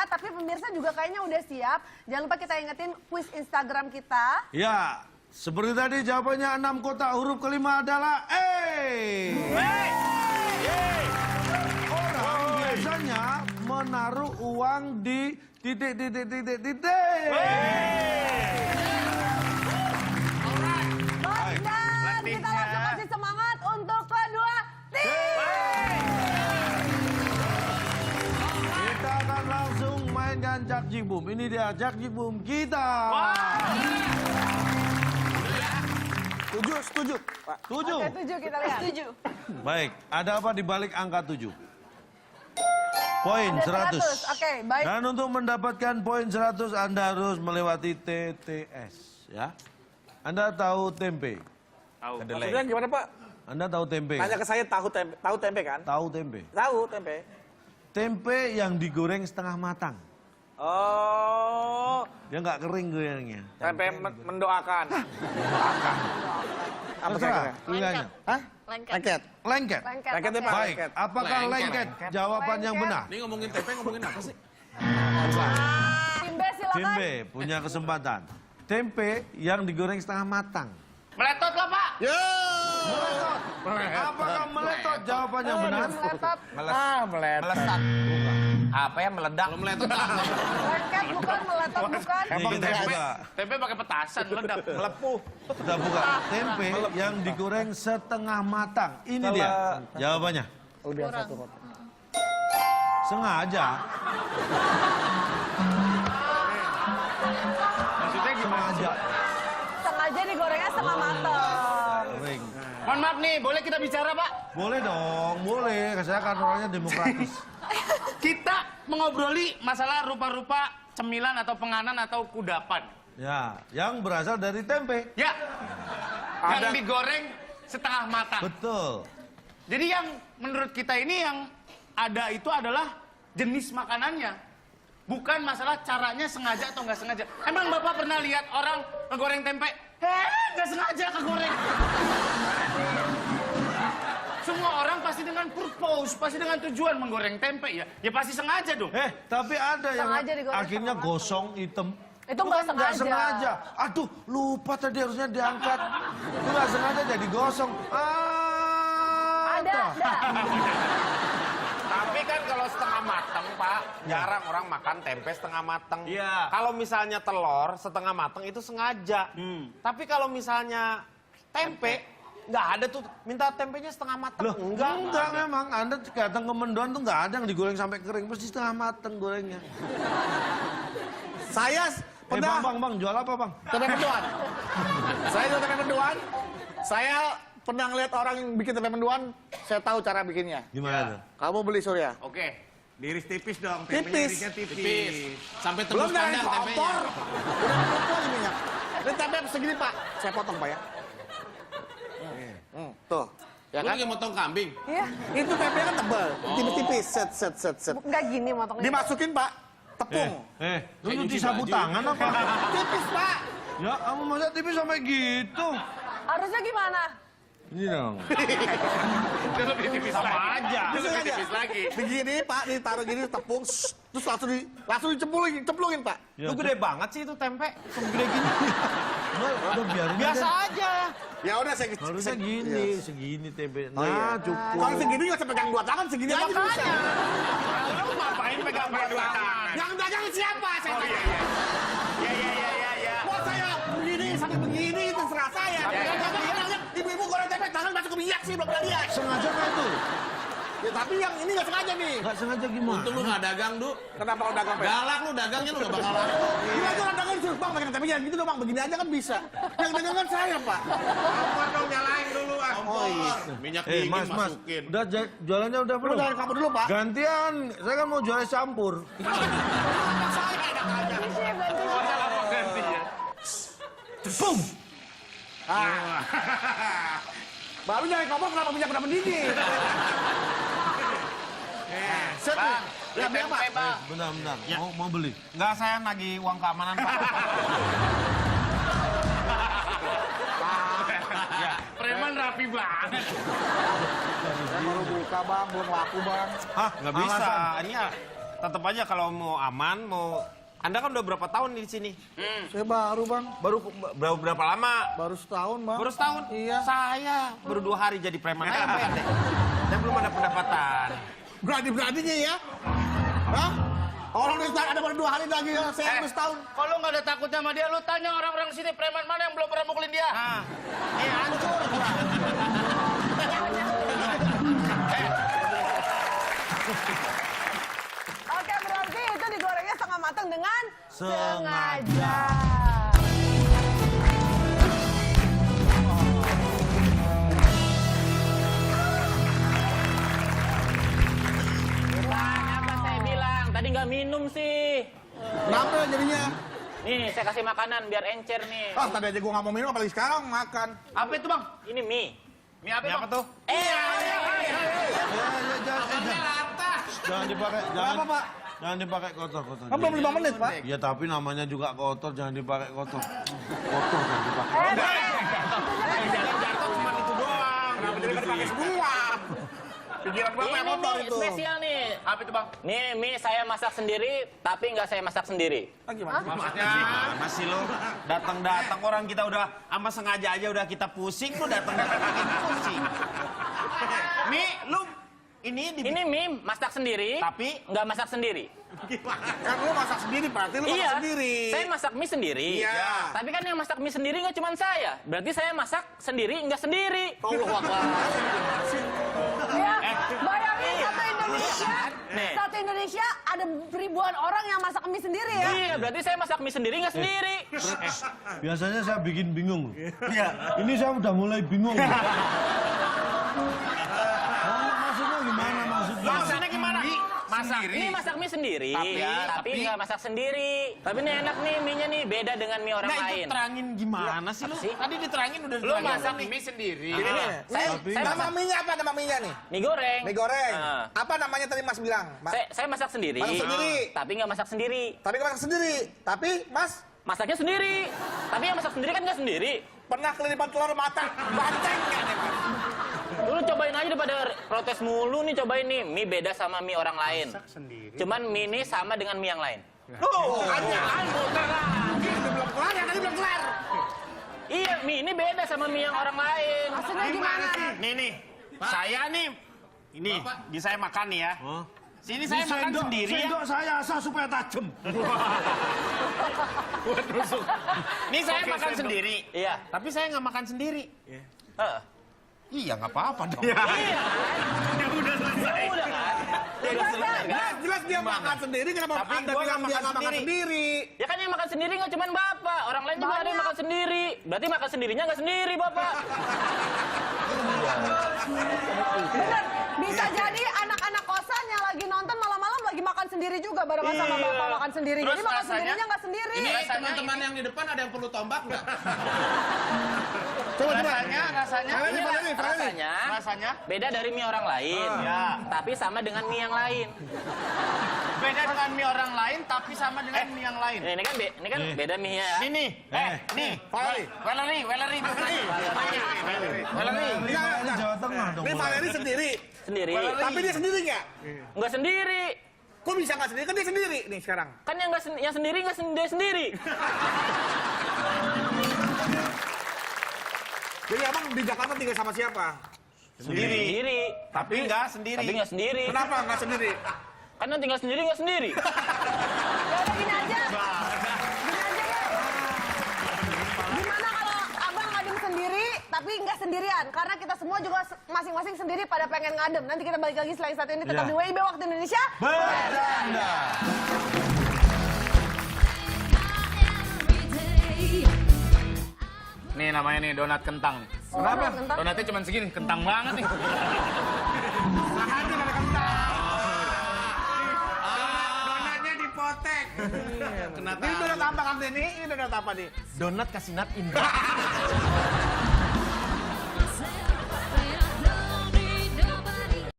sehat, tapi pemirsa juga kayaknya udah siap. Jangan lupa kita ingetin quiz Instagram kita. Ya, seperti tadi jawabannya 6 kotak, huruf kelima adalah E. Orang biasanya menaruh uang di titik. Baik, dan kita langsung kasih semangat untuk kedua tim. Kita akan langsung mainkan Jak Jibum. Ini dia Jak Jibum kita. Setuju, Pak. Tujuh. Oke, 7 kita lihat. 7. Baik, ada apa di balik angka 7? Poin Ada 100. 100. Oke, baik. Dan untuk mendapatkan poin 100 Anda harus melewati TTS, ya. Anda tahu tempe? Tahu. Maksudnya gimana, Pak? Anda tahu tempe? Tanya ke saya tahu tempe kan? Tahu tempe. Tahu tempe. Tempe yang digoreng setengah matang. Oh, Dia nggak kering gorengnya. tempe mendoakan. Apa Terserah, kira-kira? pilihannya. Hah? Lengket. Lengket. Lengket. Lengket. Lengket oke. ya, Pak. Baik, apakah lengket? Jawaban yang benar. Ini ngomongin tempe, ngomongin apa sih? Tim B silakan. Tim B punya kesempatan. Tempe yang digoreng setengah matang. Meletot lah, Pak. Apakah meletot? Jawaban yang benar. Meletot. Melesat. Apa ya meledak? Kalau meletot lah. Lengket bukan, meletot bukan. Ini kita buka. Tempe pakai petasan, meledak. Melepuh. Kita buka. Tempe yang digoreng setengah matang. Ini dia jawabannya. Udah satu kotak. Sengaja. Maksudnya gimana? Sengaja. Sengaja digorengnya setengah matang. Kering. Mohon maaf nih, boleh kita bicara, Pak? Boleh dong, boleh. Saya kan orangnya demokratis. Kita mengobroli masalah rupa-rupa cemilan atau penganan atau kudapan. Ya, yang berasal dari tempe. Ya, yang digoreng setengah matang. Betul. Jadi yang menurut kita ini yang ada itu adalah jenis makanannya. Bukan masalah caranya sengaja atau nggak sengaja. Emang Bapak pernah lihat orang ngegoreng tempe? Nggak sengaja kegoreng. Semua orang pasti dengan purpose, pasti dengan tujuan menggoreng tempe ya. Ya pasti sengaja dong. Tapi ada yang Sengaja digoreng akhirnya setengah gosong hitam. Itu nggak Nggak sengaja. sengaja. Aduh, lupa tadi harusnya diangkat. Itu nggak sengaja jadi gosong. Ada. Tapi kan kalau setengah mateng, Pak, jarang orang makan tempe setengah mateng. Iya. Kalau misalnya telur setengah mateng itu sengaja. Tapi kalau misalnya tempe, nggak ada tuh minta tempenya setengah mateng. Loh, enggak memang. Anda datang ke Mendoan tuh nggak ada yang digoreng sampai kering. Pasti setengah mateng gorengnya. Saya pernah Bang, jual apa, Bang? tempe mendoan. Saya jual tempe mendoan. Saya pernah ngeliat orang yang bikin tempe mendoan. Saya tahu cara bikinnya. Gimana tuh? Kamu beli Surya. Oke, diiris tipis dong. Tipis. Tempenya irisnya tipis. Sampai Belum tembus dari kandang tempenya. kompor. Udah kompor ini minyak. Ini tempe segini, Pak. Saya potong, Pak ya. Tuh. Ya Lu kan? lagi motong kambing? Iya. Itu tempe kan tebal. Tipis-tipis. Set. Nggak gini motongnya. Dimasukin, Pak. Tepung. Lu nyuci sapu tangan apa? Tipis, Pak. Ya, kamu masa tipis sampai gitu? Harusnya gimana? Ini dong. Itu lebih tipis lagi. aja. Itu Bisa lebih aja. tipis lagi. Begini, Pak. Ditaruh gini tepung. Terus langsung dicemplungin, Pak. Itu gede banget sih itu tempe. Segede gini. Udah biarin Biasa aja. aja. Ya udah saya Harusnya gini, segini tempe. Oh, iya. Cukup. Kalau segini nggak usah pegang dua tangan, segini aja bisa. Lu ngapain pegang dua tangan? Yang dagang siapa? Saya tanya. Ya. Mau saya begini sampai begini terserah saya. Yang dagang ibu-ibu goreng tempe tangan masuk ke minyak sih belum pernah lihat. Sengaja kan itu? Ya tapi yang ini nggak sengaja nih. Nggak sengaja gimana? Untung lu nggak dagang, Du. Kenapa kalau dagang Pak? Galak lu dagangnya lu nggak bakal laku. Gila tuh orang dagang disuruh bang pakai tempe jangan gitu dong bang begini aja kan bisa. Yang dagang kan saya Pak. Kompor dong, nyalain dulu ah. Oh, iya. Minyak dingin Mas, masukin. udah jualannya udah Lu belum? dari kamu dulu Pak. Gantian, saya kan mau jual campur. Saya enak aja. Masalah mau ganti ya. Boom! Baru nyari kompor kenapa minyak udah mendidih? Set nih. Ya beli apa? Bentar. Mau beli? Nggak, saya nagih uang keamanan, Pak. Preman rapi banget. Saya baru buka bang, belum laku bang. Hah, nggak bisa. Ini ya tetap aja kalau mau aman, Anda kan udah berapa tahun di sini? Saya baru, Bang. Baru berapa lama? Baru setahun, Bang. Baru setahun? Iya. Saya baru 2 hari jadi preman aja, Pak RT. Saya belum ada pendapatan. Berani-beraninya ya? Hah? Orang udah ada baru 2 hari lagi, saya baru setahun. Kalau nggak ada takutnya sama dia, lu tanya orang-orang sini preman mana yang belum pernah mukulin dia. Nah, ini hancur. Oke, berarti itu digorengnya setengah matang dengan Sengaja. Apa saya bilang? Tadi nggak minum sih. Kenapa jadinya? Nih, saya kasih makanan biar encer nih. Ah, tadi aja gua nggak mau minum, apalagi sekarang makan. Apa itu bang? Ini mie. Mie apa, Ini apa bang? tuh? Jangan dipakai, Kenapa, Pak? jangan dipakai kotor. Kan belum 5 menit, Pak. Ya tapi namanya juga kotor, jangan dipakai kotor. Kotor jangan dipakai. Jatuh cuma itu doang. Kenapa jadi nggak dipakai semua? Pikiran Bapak yang Ini kotor mie itu. spesial nih. Apa itu bang? Nih, mie saya masak sendiri, tapi nggak saya masak sendiri. Ah, gimana? Gimana sih lo? Datang-datang orang kita udah sama sengaja aja udah kita pusing, lu datang-datang bikin pusing. Mi, lu ini Ini mie masak sendiri, Tapi? nggak masak sendiri. Kan lu masak sendiri, berarti lu masak sendiri. Saya masak mie sendiri. Iya. Tapi kan yang masak mie sendiri nggak cuma saya. Berarti saya masak sendiri, nggak sendiri. Allah Akbar. Ya, bayangin satu Nih. Indonesia ada ribuan orang yang masak mie sendiri ya. Iya, berarti saya masak mie sendiri nggak sendiri. Biasanya saya bikin bingung. Iya. Ini saya udah mulai bingung. Maksudnya gimana maksudnya? maksudnya gimana? Masak Ini masak mie sendiri, tapi tapi- nggak masak sendiri. Tapi ini enak nih mie-nya nih, beda dengan mie orang Nah itu lain. terangin gimana sih lu? Apa sih? Tadi diterangin udah Lu diterangin. masak mie sendiri. Saya Nama masak mie-nya apa nama mie-nya nih? mie goreng. Mie goreng. Nah. Apa namanya tadi Mas bilang? Saya masak sendiri. Masak sendiri. Tapi nggak masak sendiri. Tapi nggak masak sendiri. Tapi Mas Masaknya sendiri. Tapi yang masak sendiri kan nggak sendiri. pernah kelilipan telur mata banteng nggak nih, Mas? Lu cobain aja daripada protes mulu nih, cobain nih. Mie beda sama mie orang lain. Cuman mie ini sama dengan mie yang lain. Udah belum kelar ya, tadi belum kelar. Iya, mie ini beda sama mie yang orang lain. Maksudnya gimana? Nih, saya nih, ini di saya makan nih ya. Sini saya makan sendiri ya. Sendok saya asal supaya tajam. Nih saya makan sendiri. Iya. Tapi saya nggak makan sendiri. Heeh. Iya nggak apa-apa dong. Iya. Udah selesai. Udah kan? Jelas dia makan sendiri, kenapa Tapi Anda gua bilang nggak dia makan nggak makan sendiri. sendiri? Ya kan yang makan sendiri nggak cuma Bapak. Orang lain juga ada yang makan sendiri. Berarti makan sendirinya nggak sendiri, Bapak. Bener, bisa jadi anak-anak kosan yang lagi nonton malam-malam lagi makan sendiri juga barengan sama bapak makan sendiri. Terus Jadi makan rasanya? sendirinya nggak sendiri. Ini Teman-teman yang di depan ada yang perlu tombak nggak? Coba. rasanya Valeri, Valeri, Valeri. Rasanya beda dari mie orang lain. Ya. Tapi sama dengan mie yang lain. beda dengan mie orang lain tapi sama dengan mie yang lain. Ini kan beda mie ya. Nih, nih. Valeri. Weleri. Valeri. Ini Jawa Tengah dong. Ini Valeri sendiri. Sendiri. Tapi dia sendiri nggak? Nggak sendiri. Kok bisa nggak sendiri? Kan dia sendiri nih sekarang. Kan yang yang sendiri nggak sendiri. Jadi abang di Jakarta tinggal sama siapa? Sendiri. Tapi nggak sendiri. Tapi nggak sendiri. Kenapa nggak sendiri? Kan yang tinggal sendiri nggak sendiri. Yaudah gini aja. Gimana kalau abang ngadem sendiri tapi nggak sendirian? Karena kita semua juga masing-masing sendiri pada pengen ngadem. Nanti kita balik lagi selain satu ini tetap Iya. di WIB Waktu Indonesia. Bercanda. Nih namanya nih donat kentang nih. Kenapa? Donatnya cuma segini, kentang banget nih. Donatnya dipotek. Ini donat apa kan ini? Ini donat apa nih? Donat kasih nut indah.